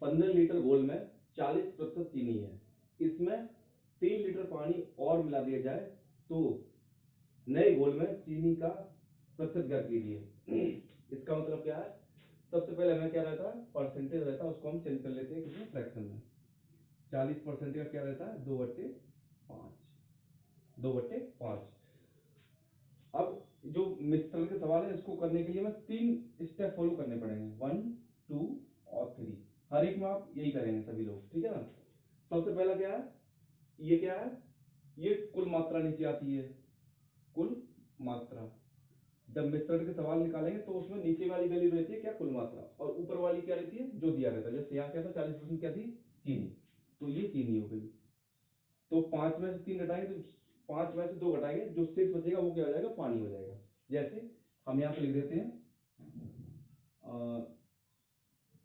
15 litre घोल में 40% चीनी है, इसमें 3 लीटर पानी और मिला दिया जाए तो नए घोल में चीनी का प्रतिशत ज्ञात कीजिए। इसका मतलब क्या है, सबसे पहले हमें क्या रहता है, परसेंटेज रहता है, उसको हम चेंज कर लेते हैं किसी फ्रैक्शन में। 40% का क्या रहता है, 2/5। अब जो मिश्रण के सवाल है इसको करने के लिए हमें 3 स्टेप फॉलो करने पड़ेंगे, 1, 2 और 3। हर एक में आप यही करेंगे सभी लोग, ठीक है ना। सबसे पहला क्या है, ये क्या है, ये कुल मात्रा नीचे आती है, कुल मात्रा। जब मिश्रण के सवाल निकालेंगे तो उसमें नीचे वाली वैल्यू रहती है क्या, कुल मात्रा, और ऊपर वाली क्या रहती है, जो दिया रहता है। जैसे यहाँ क्या था, 40% क्या थी, चीनी, तो ये चीनी हो गई। तो 5 में से 3 घटाएंगे तो 5 में से 2 घटाएंगे, जो शेष बचेगा वो क्या हो जाएगा, पानी हो जाएगा। जैसे हम यहाँ पे लिख देते हैं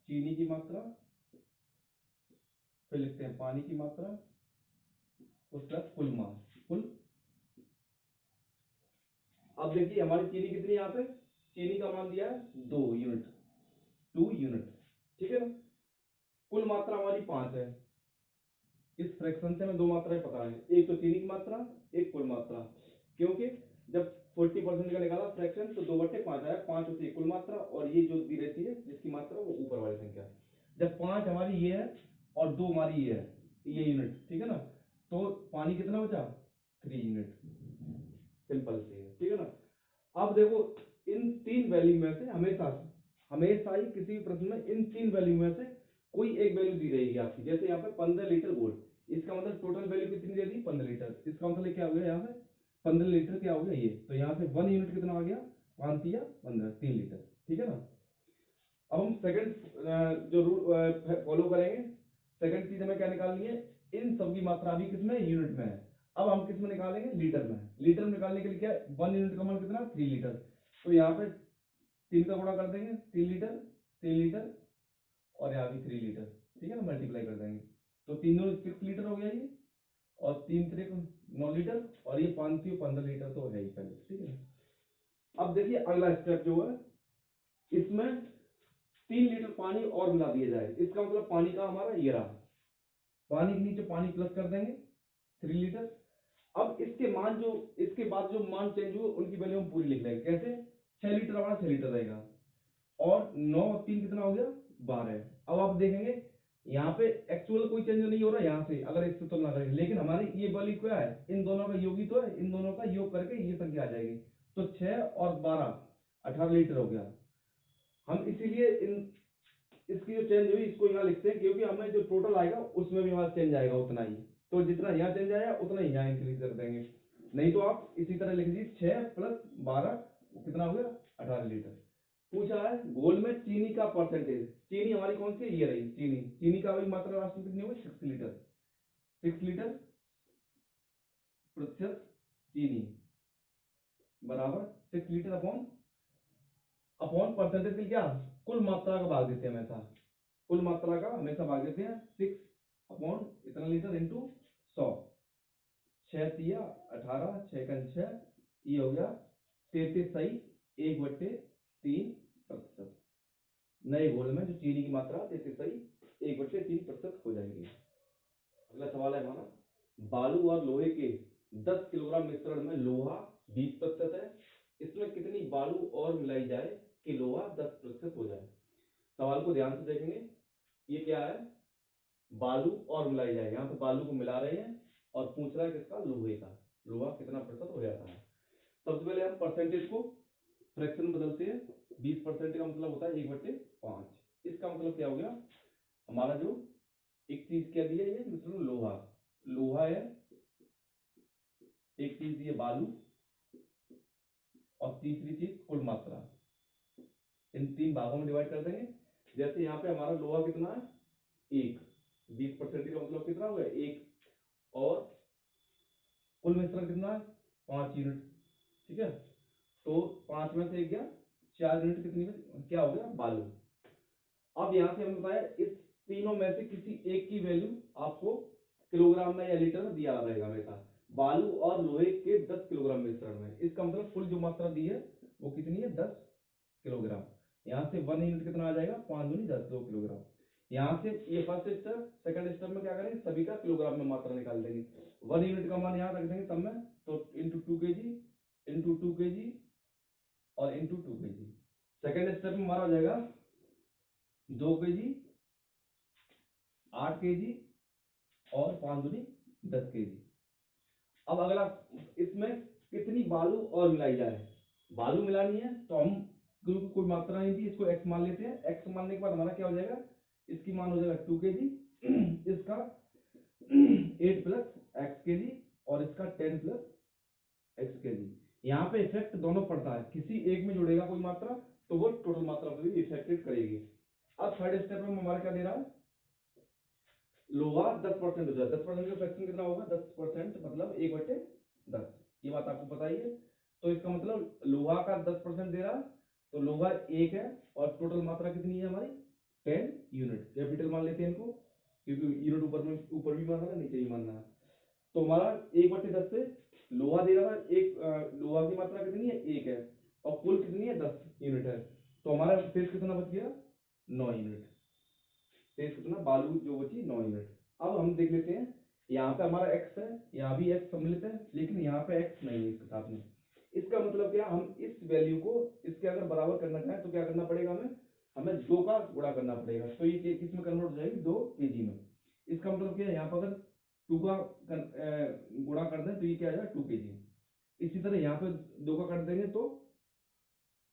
चीनी की मात्रा, फिर लिखते हैं पानी की मात्रा, उसका कुल कुल। अब देखिए हमारी चीनी कितनी है, यहाँ पे चीनी का मान दिया है 2 यूनिट, 2 यूनिट, ठीक है ना। कुल मात्रा हमारी 5 है। इस फ्रैक्शन से हमें 2 मात्राएं पता है, एक तो चीनी की मात्रा, एक कुल मात्रा। क्योंकि जब 40% का निकाला फ्रैक्शन तो 2/5 आया, 5 होती है कुल मात्रा, और ये जो दी रहती है जिसकी मात्रा वो ऊपर वाली संख्या। जब 5 हमारी ये है और 2 हमारी ये है, ये यूनिट, ठीक है ना, तो पानी कितना बचा, 3 यूनिट। सिंपल से है, ठीक है ना। अब देखो इन 3 वैल्यू में से हमेशा ही किसी भी प्रश्न में इन 3 वैल्यू में से कोई एक वैल्यू दी रहेगी आपकी। जैसे यहाँ पे 15 लीटर गोल्ड, इसका मतलब टोटल वैल्यू कितनी दे दी, 15 लीटर। इसका मतलब क्या हो गया, यहाँ पे 15 लीटर क्या हो गया ये, तो यहाँ से 1 यूनिट कितना आ गया, 5 या 15, 3 लीटर, ठीक है ना। अब हम सेकंड जो रूल फॉलो करेंगे, सेकंड चीज हमें क्या निकालनी है, इन सबकी मात्रा अभी किसमें, यूनिट में है। अब हम किस में निकालेंगे, लीटर में। लीटर में निकालने के लिए क्या है, 1 यूनिट का मान कितना, 3 लीटर। तो यहाँ पे 3 का गुणा कर देंगे, 3 लीटर, 3 लीटर, और यहाँ भी 3 लीटर, ठीक है ना, मल्टीप्लाई कर देंगे तो 3 दूनी 6 लीटर हो गया ये, और 3 त्रिक 9 लीटर, और ये 5 3 15 लीटर तो है ही पहले, ठीक है। अब देखिए अगला स्टेप जो है, इसमें 3 लीटर पानी और मिला दिया जाए। इसका मतलब पानी का हमारा ये रहा, पानी के नीचे पानी प्लस कर देंगे 3 लीटर। अब इसके मान जो, इसके बाद जो मान चेंज हुए उनकी वैल्यू हम पूरी लिख लेंगे। कैसे, 6 लीटर हमारा 6 लीटर रहेगा, और 9 और 3 कितना हो गया, 12। अब आप देखेंगे यहाँ पे एक्चुअल कोई चेंज नहीं हो रहा यहाँ से, अगर इससे तुलना करेंगे, लेकिन हमारी ये वैल्यू क्या है, इन दोनों का योग ही तो है, इन दोनों का योग करके ये संख्या आ जाएगी। तो 6 और 12 18 लीटर हो गया। हम इसीलिए इन इसकी जो चेंज हुई इसको यहाँ लिखते हैं, क्योंकि हमें जो टोटल आएगा उसमें भी हमारा चेंज आएगा उतना ही, तो जितना यहाँ चेंज आया उतना ही यहाँ इंक्रीज कर देंगे। नहीं तो आप इसी तरह लिख दीजिए 6 + 12 कितना हो गया, 18 लीटर। पूछा है घोल में चीनी का परसेंटेज, चीनी हमारी कौन सी है, ये रही चीनी। चीनी का वही मात्रा लास्ट में कितनी होगी, 6 लीटर। 6 लीटर प्रतिशत चीनी बराबर 6 लीटर अपॉन अपॉन परसेंटेज के लिए क्या, कुल मात्रा का भाग देते हैं हमेशा, कुल मात्रा का हमेशा भाग देते हैं 6 अपॉन इतना लीटर इंटू 100। 6 तिया 18, 6 का 6, ये हो गया 33 सही 1/3%। नए घोल में जो चीनी की मात्रा 33 सही 1/3% हो जाएगी। अगला सवाल है हमारा, बालू और लोहे के 10 किलोग्राम मिश्रण में लोहा 20% है, इसमें कितनी बालू और मिलाई जाए कि लोहा 10% हो जाए। सवाल को ध्यान से देखेंगे, ये क्या है, बालू और मिलाई जाए, यहाँ पे बालू को मिला रहे हैं और पूछ रहा है किसका, लोहे का, लोहा कितना प्रतिशत हो जाता है। सबसे पहले हम परसेंटेज को फ्रैक्शन बदलते हैं। 20% का मतलब होता है 1/5। इसका मतलब क्या हो गया, हमारा जो एक चीज क्या दी है, ये मिश्रण लोहा, लोहा है, एक चीज दी है बालू, और तीसरी चीज कुल मात्रा। इन 3 भागों में डिवाइड कर देंगे। जैसे यहाँ पे हमारा लोहा कितना है, 1, 20% का मतलब कितना हो गया, 1, और कुल मिश्रण कितना है, 5 यूनिट, ठीक है। तो 5 में से 1 गया, 4 यूनिट कितनी में क्या हो गया, बालू। अब यहाँ से हमने बताया इस तीनों में से किसी एक की वैल्यू आपको किलोग्राम में या लीटर में दिया रहेगा हमेशा। बालू और लोहे के 10 किलोग्राम मिश्रण में, इसका मतलब कुल जो मात्रा दी है वो कितनी है, 10 किलोग्राम। यहाँ से 1 यूनिट कितना आ जाएगा, 5 दूनी 10, 2 किलोग्राम। यहाँ से ये फर्स्ट स्टेप, सेकंड स्टेप में क्या करेंगे, सभी का किलोग्राम में मात्रा निकाल देंगे। 1 यूनिट का मान यहाँ रख देंगे सब में, तो इंटू 2 kg, इंटू 2 kg और इंटू 2 kg। सेकंड स्टेप में हमारा हो जाएगा 2 kg, 8 kg और 5 दूनी 10 kg। अब अगला, इसमें कितनी बालू और मिलाई जाए, बालू मिलानी है तो हम, क्योंकि कोई मात्रा नहीं थी, इसको x मान लेते हैं। x मानने के बाद हमारा क्या हो जाएगा, इसकी मान हो जाएगा 2 kg, इसका 8 प्लस एक्स के जी और इसका 10 प्लस एक्स के जी। यहाँ पे इफेक्ट दोनों पड़ता है, किसी एक में जुड़ेगा कोई मात्रा तो वो टोटल मात्रा पे भी इफेक्टेड करेगी। अब थर्ड स्टेप में हमारा क्या दे रहा है, लोहा 10% हो जाए, 10% का फ्रैक्शन कितना होगा, 10% मतलब 1/10। ये बात आपको पता ही है। तो इसका मतलब लोहा का 10% दे रहा, तो लोहा 1 है और टोटल मात्रा कितनी है हमारी, 10 यूनिट। कैपिटल मान लेते हैं इनको, क्योंकि यूनिट ऊपर में, ऊपर भी मानना है नीचे भी मानना है। तो हमारा 1/10 से लोहा दे रहा था एक, लोहा की मात्रा कितनी है, 1 है, और कुल कितनी है, 10 यूनिट है। तो हमारा शेष कितना बच गया, 9 यूनिट। शेष कितना, बालू जो बची 9 यूनिट। अब हम देख लेते हैं, यहाँ पे हमारा x है, यहाँ भी x सम्मिलित है, लेकिन यहाँ पे x नहीं है इसके साथ में। इसका मतलब क्या, हम इस वैल्यू को इसके अगर बराबर करना चाहें तो क्या करना पड़ेगा हमें, हमें 2 का गुणा करना पड़ेगा। तो ये किस में कन्वर्ट हो जाएगी, 2 kg में। इसका मतलब क्या है, यहाँ पर अगर 2 का गुणा कर दें तो ये क्या आ जाएगा, 2 kg। इसी तरह यहाँ पे 2 का कर देंगे तो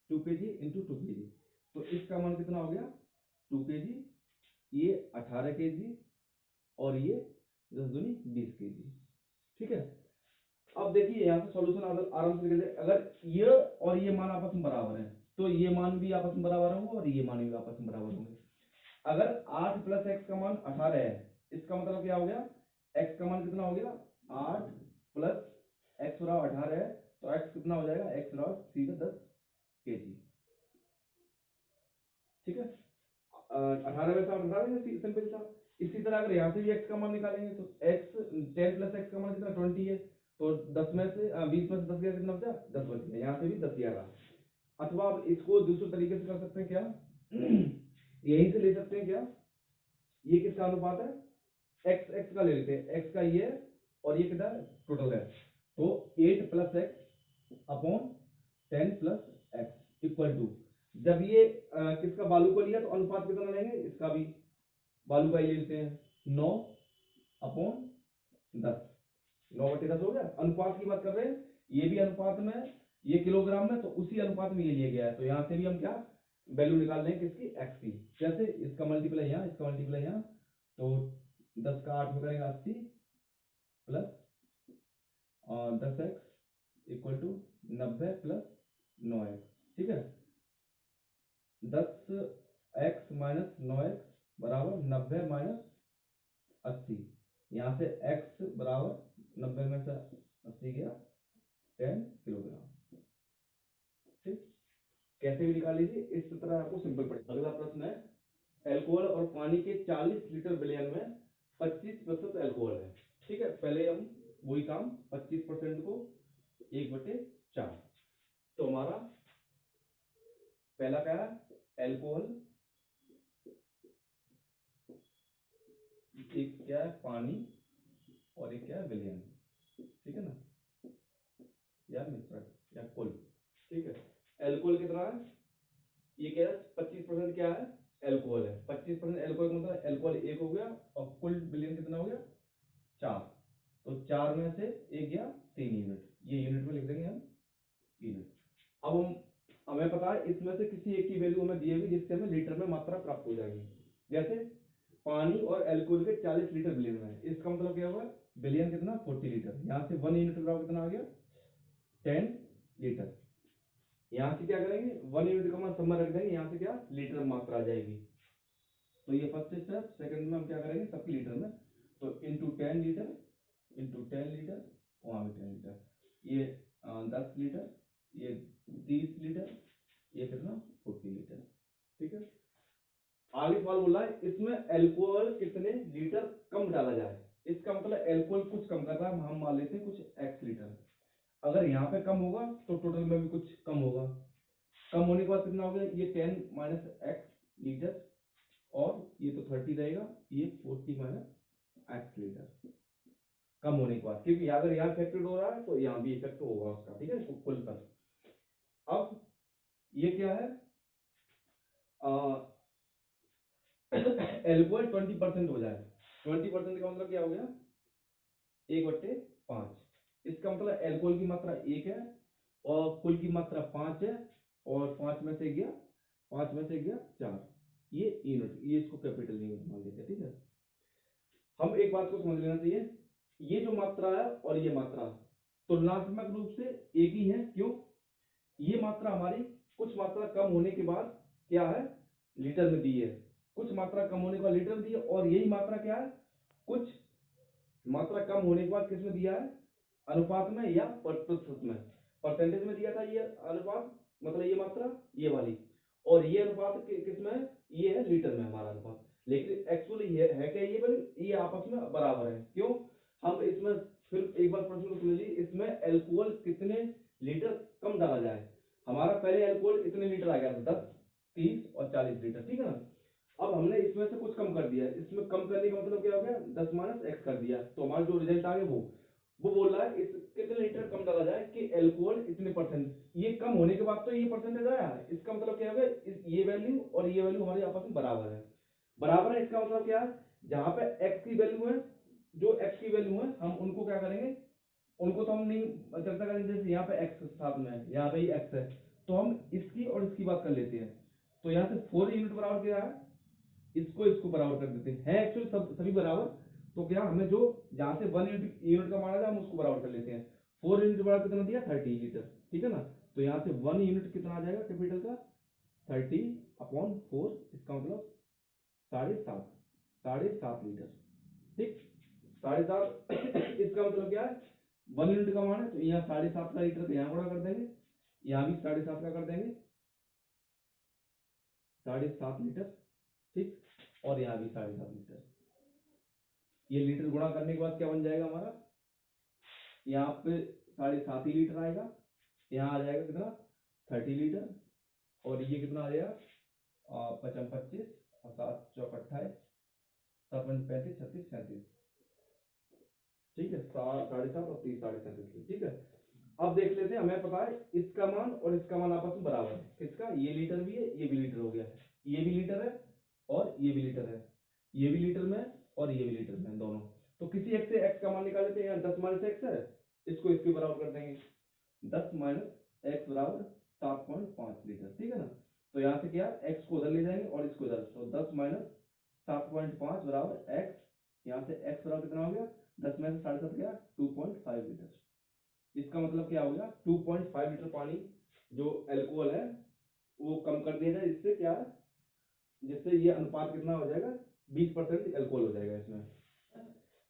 2 kg इंटू 2 kg। तो इसका मान कितना हो गया, 2 kg, ये 18 kg और ये 10 दूनी 20 kg। ठीक है। अब देखिए यहाँ से सॉल्यूशन आराम से निकल जाए। अगर ये और ये मान आपस में बराबर हैं तो ये मान भी आपस में बराबर होंगे और ये मान भी आपस में बराबर होंगे। अगर 8 प्लस एक्स का मान 18 है, इसका मतलब क्या हो गया, एक्स का मान कितना हो गया, 8 प्लस एक्स बराबर 18 है, तो एक्स कितना हो जाएगा, एक्स बराबर सीधे 10 kg। ठीक है। 18 में से 18 सिंपल सा। इसी तरह अगर यहाँ से भी x का मान निकालेंगे तो x 10 प्लस एक्स का मान कितना 20 है, तो 10 में से 20 में से 10 गया, कितना बचा, 10 बच गया। यहाँ से भी 10 गया रहा। अथवा आप इसको दूसरे तरीके से कर सकते हैं, क्या यहीं से ले सकते हैं, क्या ये किसका अनुपात है, x x का ले लेते हैं, x का ये है और ये कितना टोटल है, तो 8 plus x upon 10 plus x equal to, जब ये किसका बालू को लिया तो अनुपात कितना लेंगे, इसका भी बालू का ही ले लेते हैं, 9 अपॉन 10, 9/10 हो गया। अनुपात की बात कर रहे हैं, ये भी अनुपात में, ये किलोग्राम में, तो उसी अनुपात में ये लिया गया है। तो यहाँ से भी हम क्या वैल्यू निकाल लेंगे किसकी, एक्स की। कैसे, इसका मल्टीप्लाई यहाँ, इसका मल्टीप्लाई यहाँ, तो 10 का 8 में करेंगे 80 plus 10x equal to 90 plus 9x। ठीक है। 10x माइनस 9x बराबर 90 माइनस 80। यहाँ से x बराबर 90 में से 80 गया 10 किलोग्राम। ठीक, कैसे भी निकाल लीजिए, इस तरह आपको सिंपल पड़ेगा। अगला प्रश्न है, अल्कोहल और पानी के 40 लीटर विलयन में 25% अल्कोहल है। ठीक है, पहले हम वही काम 25% को 1/4। तो हमारा पहला क्या है, अल्कोहल, एक क्या है पानी और एक क्या है विलयन। ठीक है ना, या मिश्रण या कुल। ठीक है, अल्कोहल कितना है, ये क्या है, 25% क्या है, अल्कोहल है। 25% अल्कोहल का मतलब अल्कोहल 1 हो गया और कुल विलयन कितना हो गया, 4। तो 4 में से एक गया 3 यूनिट, ये यूनिट में लिख देंगे हम, यूनिट। अब हम, हमें पता है इसमें से किसी एक की वैल्यू हमें दी होगी जिससे हमें लीटर में मात्रा प्राप्त हो जाएगी। जैसे पानी और अल्कोहल के 40 लीटर विलियन में है, इसका मतलब क्या होगा, विलियन कितना 40 लीटर। यहाँ से 1 यूनिट का कितना आ गया, 10 लीटर। यहाँ से क्या करेंगे, 1 यूनिट का मान सब में रख देंगे, यहाँ से क्या लीटर में मात्रा आ जाएगी। तो ये फर्स्ट स्टेप। सेकंड में हम क्या करेंगे, सबकी लीटर में, तो इंटू 10 लीटर, इंटू 10 लीटर, वहाँ भी 10 लीटर, ये 10 लीटर, ये 30 लीटर, ये कितना 40 लीटर। ठीक है। आगे सवाल बोला है, इसमें अल्कोहल कितने लीटर कम डाला जाए। इसका मतलब अल्कोहल कुछ कम कर रहा है, हम मान लेते हैं कुछ x लीटर। अगर यहाँ पे कम होगा तो टोटल में भी कुछ कम होगा। कम होने के बाद कितना हो गया, ये 10 माइनस x लीटर और ये तो 30 रहेगा, ये 40 माइनस एक्स लीटर कम होने के बाद, क्योंकि अगर यहाँ इफेक्टेड हो रहा है तो यहाँ भी इफेक्ट होगा उसका, ठीक है, कुल पर। अब ये क्या है, एल्कोहल 20% हो जाए, 20% का मतलब क्या हो गया, 1/5। इसका मतलब एल्कोहल की मात्रा 1 है और कुल की मात्रा 5 है, और 5 में से गया 4, ये यूनिट, ये इसको कैपिटल यूनिट मान लेते हैं, ठीक है। हम एक बात को समझ लेना चाहिए, ये जो मात्रा है और ये मात्रा तुलनात्मक रूप से एक ही है। क्यों? ये मात्रा हमारी कुछ मात्रा कम होने के बाद क्या है, लीटर में दी है, कुछ मात्रा कम होने के बाद लीटर में दी है, और यही मात्रा क्या है, कुछ मात्रा कम होने के बाद किसमें दिया है, अनुपात में या प्रतिशत में, परसेंटेज में दिया था ये अनुपात, मतलब ये मात्रा ये वाली, और ये अनुपात किसमें है, ये है लीटर में हमारा अनुपात। लेकिन एक्चुअली ये है क्या, ये वैल्यू, ये आपस में बराबर है। क्यों? हम इसमें फिर एक बार प्रश्न को समझ लीजिए, इसमें एल्कोहल कितने लीटर कम डाला जाए। हमारा पहले एल्कोहल इतने लीटर आ गया था, 10, 30 और 40 लीटर, ठीक है ना। अब हमने इसमें से कुछ कम कर दिया, इसमें कम करने का मतलब क्या हो गया, 10 माइनस एक्स कर दिया, तो हमारा जो रिजल्ट आ गया वो बोल रहा है इस कितने लीटर कम डाला जाए कि एल्कोहल इतने परसेंट, ये कम होने के बाद तो ये परसेंटेज आया, इसका मतलब क्या हो गया, ये वैल्यू और ये वैल्यू हमारे आपस में बराबर है। बराबर है इसका मतलब क्या है, जहां पे एक्स की वैल्यू है, जो एक्स की वैल्यू है हम उनको क्या करेंगे, उनको तो हम नहीं चर्चा करेंगे, जैसे यहाँ पे एक्स साथ में है, यहाँ पे ही एक्स है, तो हम इसकी और इसकी बात कर लेते हैं। तो यहाँ से 4 यूनिट बराबर क्या है, इसको इसको बराबर कर देते हैं, एक्चुअली सब सभी बराबर। तो क्या हमें जो जहां से 1 यूनिट का माना जाए हम उसको बराबर कर लेते हैं। 4 यूनिट बराबर कितना दिया, 30 लीटर, ठीक है ना। तो यहाँ से 1 यूनिट कितना आ जाएगा कैपिटल का, 30/4, इसका मतलब 7.5, 7.5 लीटर, ठीक, 7.5। इसका मतलब क्या है, 1 यूनिट का मान है, तो यहाँ 7.5 का लीटर का यहाँ गुणा कर देंगे, यहाँ भी 7.5 का कर देंगे, 7.5 लीटर, ठीक, और यहाँ भी 7.5 लीटर। ये लीटर गुणा करने के बाद क्या बन जाएगा हमारा, यहाँ पे 7.5 ही लीटर आएगा, यहाँ आ जाएगा कितना, 30 लीटर, और ये कितना आ जाएगा, 25, और 7 चौक 28, 7 पंच 35, 36, 37, ठीक है, 7.5 और 30, 37, ठीक है। अब देख लेते हैं, हमें पता है इसका मान और इसका मान आपस में बराबर है, किसका, ये लीटर भी है, ये भी लीटर हो गया है, ये भी लीटर है और ये भी लीटर है, ये भी लीटर में और ये भी लीटर में, दोनों। तो किसी एक से एक्स का मान निकाल लेते हैं, यहाँ 10 माइनस एक्स है, इसको इसके बराबर कर देंगे, 10 माइनस एक्स बराबर 7.5 लीटर, ठीक है ना। तो यहाँ से क्या, एक्स को उधर ले जाएंगे और इसको उधर, तो 10 माइनस 7.5 बराबर एक्स, यहाँ से एक्स बराबर कितना हो गया, 10 में से 7.5 गया, 2.5 लीटर। इसका मतलब क्या हो गया, 2.5 लीटर पानी जो एल्कोहल है वो कम कर दिया जाए, इससे क्या है, जिससे ये अनुपात कितना हो जाएगा, 20% एल्कोहल हो जाएगा इसमें।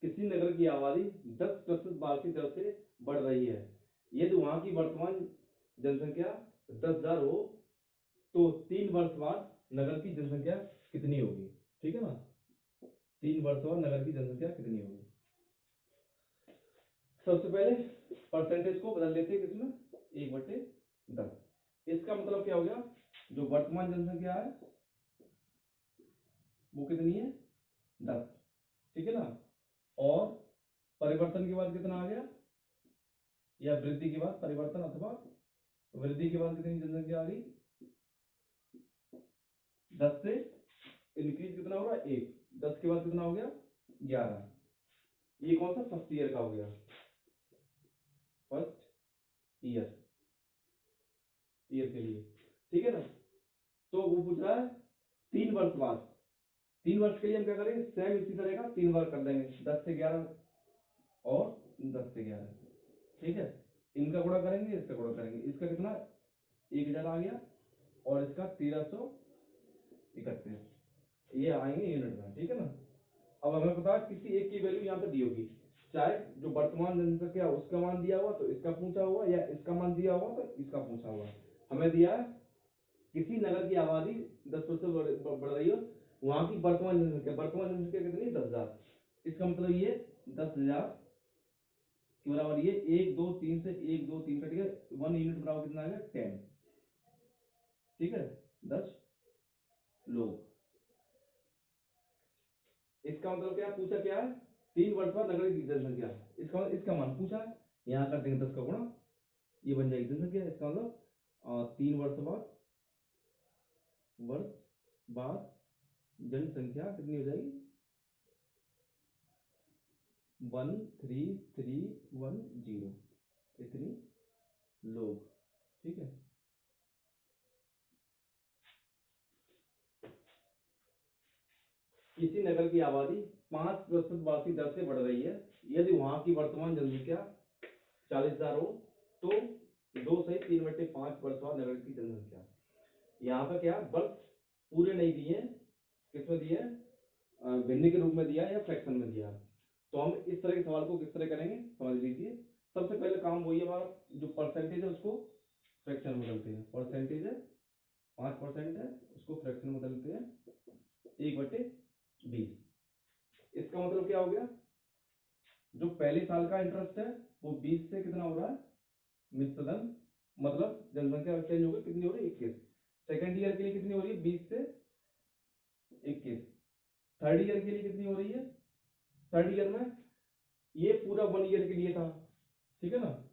किसी नगर की आबादी 10% वार्षिक दर से बढ़ रही है, यदि वहां की वर्तमान जनसंख्या 10,000 हो तो 3 वर्ष बाद नगर की जनसंख्या कितनी होगी, ठीक है ना, 3 वर्ष बाद नगर की जनसंख्या कितनी होगी। सबसे पहले परसेंटेज को बदल लेते हैं किसमें, 1/10। इसका मतलब क्या हो गया, जो वर्तमान जनसंख्या है वो कितनी है, 10, ठीक है ना, और परिवर्तन के बाद कितना आ गया, या वृद्धि के बाद परिवर्तन अथवा वृद्धि के बाद कितनी जनसंख्या आ गई, 10 से इंक्रीज कितना हो रहा है, 1, 10 के बाद कितना हो गया, 11। ये कौन सा, फर्स्ट ईयर का हो गया, फर्स्ट ईयर, ईयर के लिए, ठीक है ना। तो वो पूछ रहा है 3 वर्ष बाद, 3 वर्ष के लिए हम क्या करेंगे, सेम इसी तरह का 3 बार कर देंगे, 10 से 11 और 10 से 11, ठीक है। इनका गुणा करेंगे, इसका गुणा करेंगे, इसका कितना 1,000 आ गया और इसका 1331, ये आएंगे यूनिट में, ठीक है ना। अब हमें पता है किसी एक की वैल्यू यहाँ पे दी होगी, चाहे जो वर्तमान जनसंख्या उसका मान दिया हुआ तो इसका पूछा हुआ, या इसका मान दिया हुआ तो इसका पूछा हुआ। हमें दिया है किसी नगर की आबादी 10% बढ़ रही हो, वहां की वर्तमान जनसंख्या कितनी, 10,000, इसका मतलब ये 10,000 के बराबर, ये 1 2 3 से 1 2 3 कट गया, 1 यूनिट बराबर कितना आ गया, 10, ठीक है, 10 लोग। इसका मतलब क्या पूछा, क्या है 3 वर्ष बाद नगर की जनसंख्या, इसका मान पूछा है। यहाँ कर देंगे 10 का गुणा, ये बन जाएगी जनसंख्या। इसका मतलब 3 वर्ष बाद जनसंख्या कितनी हो जाएगी, 13310, इतनी लोग। ठीक है, किसी नगर की आबादी 5% वार्षिक दर से बढ़ रही है, यदि वहां की वर्तमान जनसंख्या 40,000 हो तो 2 सही 3/5 वर्ष बाद नगर की जनसंख्या। यहाँ पे क्या वर्ष पूरे नहीं दिए, किसमें दिए, भिन्न के रूप में दिया या फ्रैक्शन में दिया। तो हम इस तरह के सवाल को किस तरह करेंगे समझ लीजिए। सबसे पहले काम वही हमारा, जो परसेंटेज है उसको फ्रैक्शन में बदलते हैं। परसेंटेज है 5% है, उसको फ्रैक्शन में बदलते हैं 1/20। इसका मतलब क्या हो गया, जो पहले साल का इंटरेस्ट है वो 20 से कितना हो रहा है, मिश्र धन, मतलब जनसंख्या चेंज हो गई, कितनी हो रही है 21। सेकेंड ईयर के लिए कितनी हो रही है 20 से 21। थर्ड ईयर के लिए कितनी हो रही है, थर्ड ईयर में ये पूरा 1 ईयर के लिए था, ठीक है ना,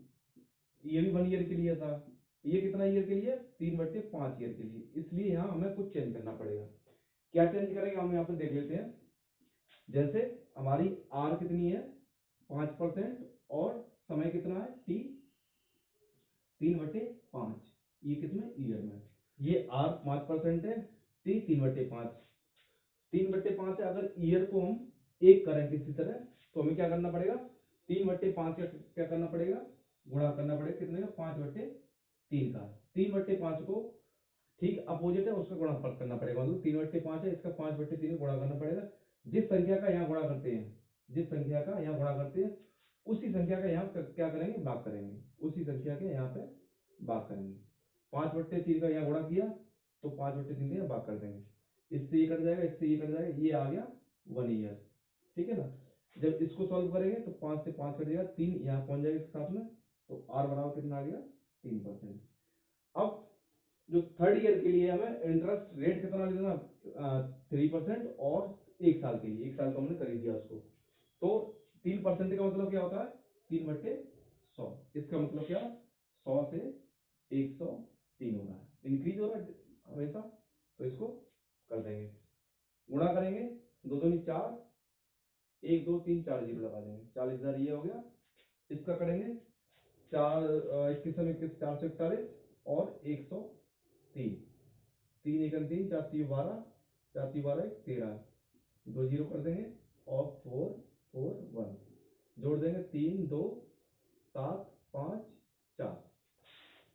ये भी 1 ईयर के लिए था, ये कितना ईयर के लिए 3/5 ईयर के लिए। इसलिए यहाँ हमें कुछ चेंज करना पड़ेगा। क्या चेंज करेंगे हम यहाँ पे देख लेते हैं। जैसे हमारी आर कितनी है 5% और समय कितना है टी 3/5, ये कितने ईयर में, ये आर 5% है, टी 3/5, 3/5 है। अगर ईयर को हम एक करें किसी तरह तो हमें क्या करना पड़ेगा, 3/5 का क्या करना पड़ेगा, गुणा करना पड़ेगा कितने का 5/3 का। 3/5 को ठीक अपोजिट है उसका गुणा करना पड़ेगा, मतलब 3/5 है, इसका 5/3 गुणा करना पड़ेगा। जिस संख्या का यहाँ गुणा करते हैं, जिस संख्या का यहाँ गुणा करते हैं उसी संख्या का यहाँ क्या करेंगे, भाग करेंगे, उसी संख्या के यहाँ पे भाग करेंगे। 5/3 का यहाँ गुणा किया तो 5/3 का यहाँ भाग कर देंगे, इससे ये कट जाएगा, इससे ये कट जाएगा, ये आ गया 1 ईयर। ठीक है ना। जब इसको सॉल्व करेंगे तो 5 से 5 कट जाएगा, 3 यहाँ पहुंच जाएगा इसके साथ में, तो आर बराबर कितना आ गया 3%। अब जो थर्ड ईयर के लिए हमें इंटरेस्ट रेट कितना लेना, 3% और 1 साल के लिए, 1 साल का हमने कर ही दिया उसको। तो 3% का मतलब क्या होता है 3/100, इसका मतलब क्या 100 से 103 हो रहा है, इंक्रीज हो रहा है हमेशा। तो इसको कर देंगे, गुणा करेंगे, 2 दूनी 4, 1 2 3 4 जीरो लगा देंगे, 40,000 ये हो गया। इसका करेंगे 4 21 21 441 और 103, 3 1 3 4 3 12, 4 3 12 1 13, 2 जीरो कर देंगे और 4 4 1 जोड़ देंगे, 3 2 7 5 4,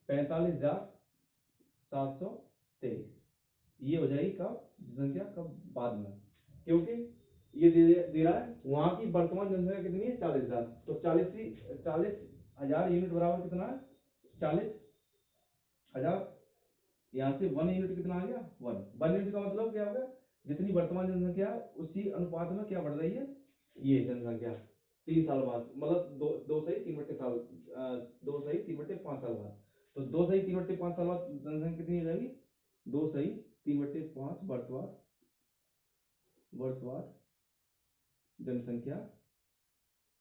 45,723। ये हो जाएगी कब जनसंख्या, कब बाद में, क्योंकि ये दे रहा है वहां की वर्तमान जनसंख्या कितनी है 40,000, तो 40,000 यूनिट बराबर कितना है 40,000। यहाँ से 1 यूनिट कितना आ गया 1 यूनिट का मतलब क्या हो गया, जितनी वर्तमान जनसंख्या है उसी अनुपात में क्या बढ़ रही है ये जनसंख्या 3 साल बाद, मतलब दो सही 3/साल, 2 सही 3/5 साल बाद। तो 2 सही 3/5 साल बाद जनसंख्या कितनी हो जाएगी, 2 सही 3/5 वर्ष बाद जनसंख्या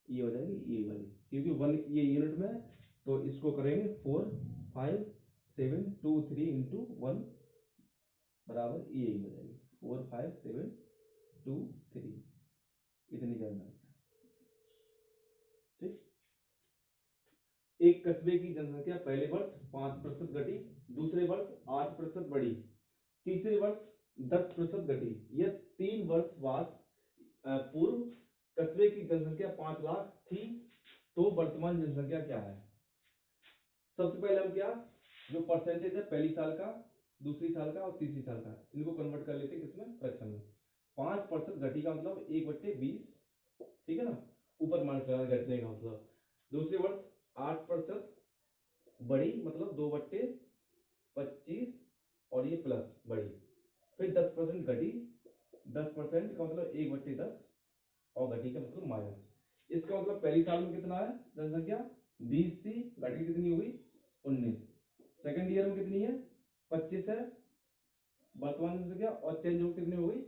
ये हो जाएगी ये वाली, क्योंकि 1 ये यूनिट में है, तो इसको करेंगे 4 5 7 2 3 इंटू 1 बराबर ये हो जाएगी 4 5 7 2 3, इतनी जनसंख्या। ठीक, एक कस्बे की जनसंख्या पहले वर्ष 5% घटी, दूसरे वर्ष 8% बढ़ी, तीसरे वर्ष 10% घटी। यह 3 वर्ष बाद पूर्व कस्बे की जनसंख्या 5 लाख थी, तो वर्तमान जनसंख्या क्या है। सबसे पहले हम क्या, जो परसेंटेज है पहली साल का, दूसरी साल का और तीसरी साल का, इनको कन्वर्ट कर लेते हैं किसमें, फ्रैक्शन में। 5% घटी का मतलब 1/20, ठीक है ना, ऊपर माइनस लगा घटने का मतलब। दूसरे वर्ष 8% बढ़ी, मतलब 2/25, और ये प्लस बढ़ी। फिर 10% घटी, 10% का मतलब 1/10, और घटी का मतलब माइनस। इसका मतलब पहली साल में कितना है जनसंख्या 20 थी, घटी कितनी हो गई 19। सेकंड ईयर में कितनी है 25 है वर्तमान जनसंख्या, और चेंज हो कितनी हो गई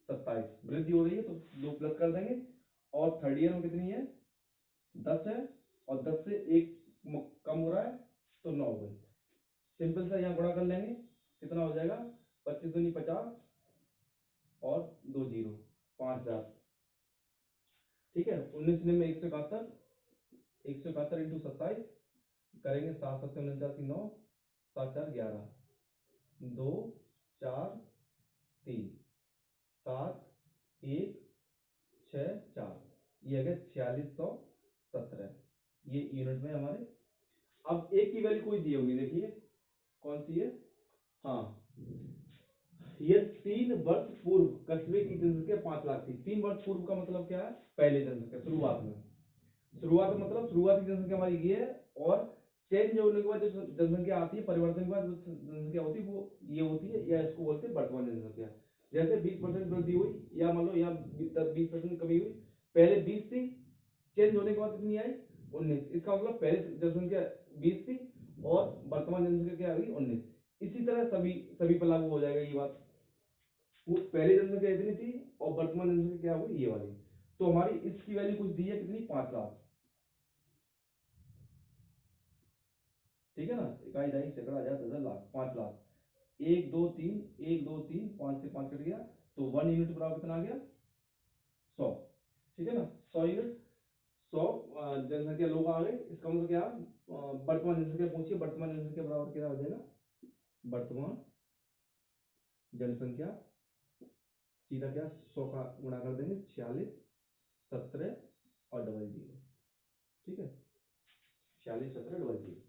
27 वृद्धि हो रही है तो 2 प्लस कर देंगे। और थर्ड ईयर में कितनी है, 10 है, और 10 से 1 कम हो रहा है तो 9 हुए। सिंपल सा यहाँ गुणा कर लेंगे, कितना हो जाएगा, 25 दूनी 50 और 2 जीरो 5000। ठीक है, 19 में 171, 171 इंटू 27 करेंगे, 7 7 49 9, 7 4 11, 2 4 3 7 1 6 4, ये आ गया 4617, ये यूनिट में हमारे। अब एक की वैल्यू कोई दी होगी, देखिए कौन सी है, हाँ, ये 3 वर्ष पूर्व कस्बे की जनसंख्या 5 लाख थी। 3 वर्ष पूर्व का मतलब क्या है, पहले जनसंख्या, शुरुआत में, शुरुआत में मतलब शुरुआती जनसंख्या हमारी ये है, और चेंज होने के बाद जो जनसंख्या आती है, परिवर्तन के बाद जो जनसंख्या होती है वो ये होती है, या इसको बोलते हैं वर्तमान जनसंख्या। जैसे 20% वृद्धि हुई, या मान लो यहाँ 20% कमी हुई, पहले 20 थी, चेंज होने के बाद कितनी आई, 19। इसका मतलब पहले जनसंख्या 20 थी और वर्तमान जनसंख्या क्या हुई, 19। इसी तरह सभी सभी पर लागू हो जाएगा ये बात। वो पहले जनसंख्या इतनी थी और वर्तमान जनसंख्या क्या हुई, ये वाली। तो हमारी इसकी वैल्यू कुछ दी है, कितनी, 5 लाख। ठीक है ना, इकाई दहाई सैकड़ा हजार दशक लाख, 5 लाख। 1 2 3, 1 2 3, 5 से 5 कट गया, तो 1 यूनिट बराबर कितना आ गया, 100। ठीक है ना, 100 यूनिट, 100 जनसंख्या लोग आ गए। इसका मतलब क्या, वर्तमान जनसंख्या पूछिए, वर्तमान जनसंख्या बराबर क्या हो जाएगा, वर्तमान जनसंख्या, सीधा क्या, 100 का गुणा कर देंगे, 46 17 और डबल जीरो। ठीक है, 46 17 डबल जीरो।